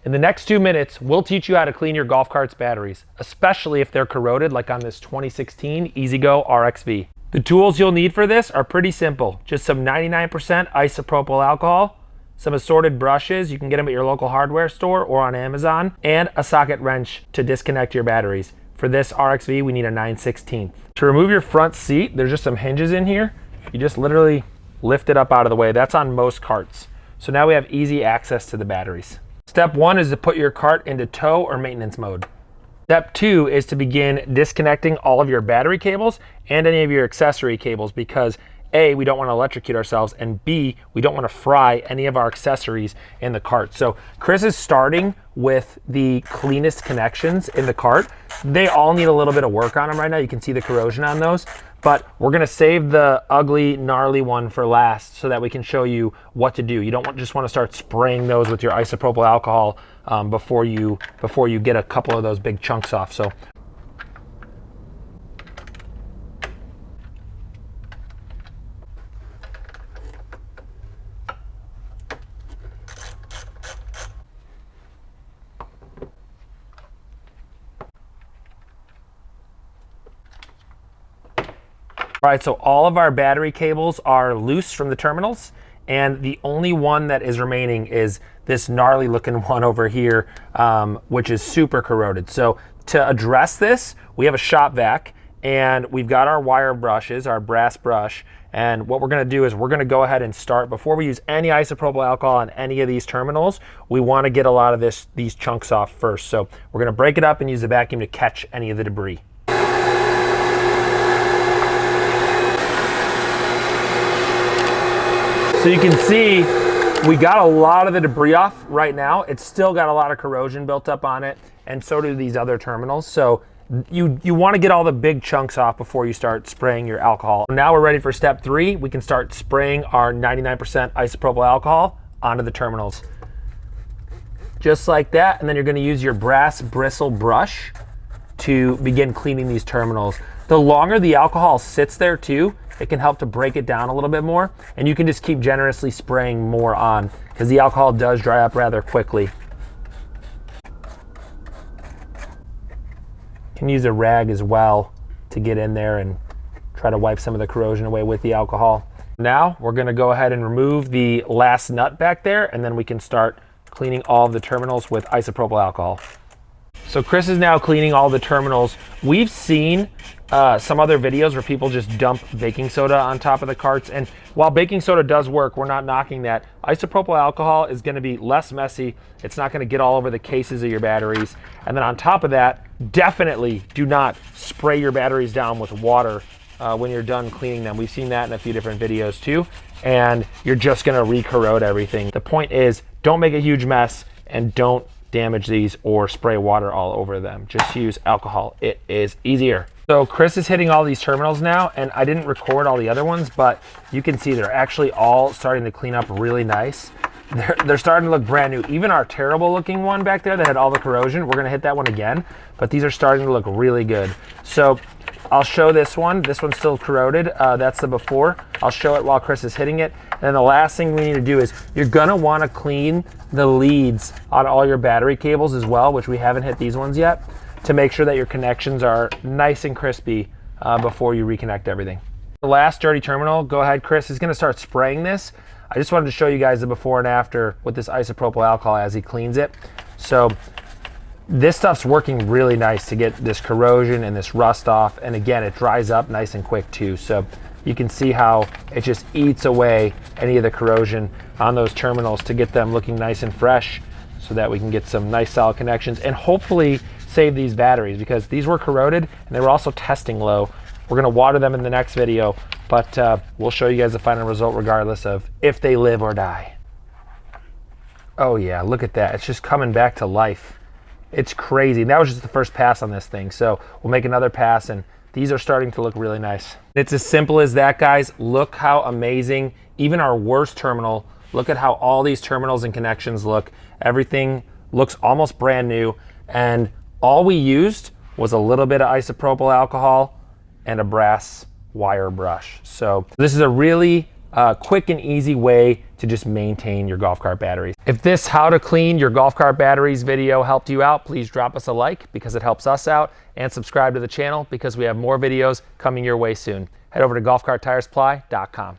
In the next 2 minutes, we'll teach you how to clean your golf cart's batteries, especially if they're corroded like on this 2016 E-Z-GO RXV. The tools you'll need for this are pretty simple. Just some 99% isopropyl alcohol, some assorted brushes, you can get them at your local hardware store or on Amazon, and a socket wrench to disconnect your batteries. For this RXV, we need a 9/16. To remove your front seat, there's just some hinges in here. You just literally lift it up out of the way. That's on most carts. So now we have easy access to the batteries. Step 1 is to put your cart into tow or maintenance mode. Step 2 is to begin disconnecting all of your battery cables and any of your accessory cables because A, we don't want to electrocute ourselves, and B, we don't want to fry any of our accessories in the cart. So Chris is starting with the cleanest connections in the cart. They all need a little bit of work on them right now. You can see the corrosion on those, but we're gonna save the ugly, gnarly one for last so that we can show you what to do. You don't just want to start spraying those with your isopropyl alcohol before you get a couple of those big chunks off. So all right, so all of our battery cables are loose from the terminals, and the only one that is remaining is this gnarly looking one over here, which is super corroded. So to address this, we have a shop vac, and we've got our wire brushes, our brass brush, and what we're gonna do is we're gonna go ahead and start, before we use any isopropyl alcohol on any of these terminals, we wanna get a lot of these chunks off first. So we're gonna break it up and use the vacuum to catch any of the debris. So you can see we got a lot of the debris off right now. It's still got a lot of corrosion built up on it, and so do these other terminals. So you want to get all the big chunks off before you start spraying your alcohol. Now we're ready for step 3. We can start spraying our 99% isopropyl alcohol onto the terminals. Just like that, and then you're going to use your brass bristle brush to begin cleaning these terminals. The longer the alcohol sits there too, it can help to break it down a little bit more, and you can just keep generously spraying more on because the alcohol does dry up rather quickly. You can use a rag as well to get in there and try to wipe some of the corrosion away with the alcohol. Now we're going to go ahead and remove the last nut back there, and then we can start cleaning all of the terminals with isopropyl alcohol. So Chris is now cleaning all the terminals. We've seen some other videos where people just dump baking soda on top of the carts, and while baking soda does work, we're not knocking that. Isopropyl alcohol is going to be less messy. It's not going to get all over the cases of your batteries. And then on top of that, definitely do not spray your batteries down with water when you're done cleaning them. We've seen that in a few different videos too, and you're just going to re-corrode everything. The point is, don't make a huge mess and don't damage these or spray water all over them. Just use alcohol. It is easier. So Chris is hitting all these terminals now, and I didn't record all the other ones, but you can see they're actually all starting to clean up really nice. They're starting to look brand new. Even our terrible looking one back there that had all the corrosion, we're gonna hit that one again, but these are starting to look really good. So I'll show this one. This one's still corroded. That's the before. I'll show it while Chris is hitting it. And then the last thing we need to do is you're gonna wanna clean the leads on all your battery cables as well, which we haven't hit these ones yet, to make sure that your connections are nice and crispy before you reconnect everything. The last dirty terminal, go ahead, Chris is gonna start spraying this. I just wanted to show you guys the before and after with this isopropyl alcohol as he cleans it. So this stuff's working really nice to get this corrosion and this rust off. And again, it dries up nice and quick too. So you can see how it just eats away any of the corrosion on those terminals to get them looking nice and fresh so that we can get some nice solid connections and hopefully save these batteries, because these were corroded and they were also testing low. We're gonna water them in the next video, but we'll show you guys the final result regardless of if they live or die. Oh yeah, look at that. It's just coming back to life. It's crazy. That was just the first pass on this thing. So we'll make another pass, and these are starting to look really nice. It's as simple as that, guys. Look how amazing, even our worst terminal, look at how all these terminals and connections look. Everything looks almost brand new, and all we used was a little bit of isopropyl alcohol and a brass wire brush. So this is a really quick and easy way to just maintain your golf cart batteries. If this how to clean your golf cart batteries video helped you out, please drop us a like because it helps us out, and subscribe to the channel because we have more videos coming your way soon. Head over to golfcarttiresupply.com.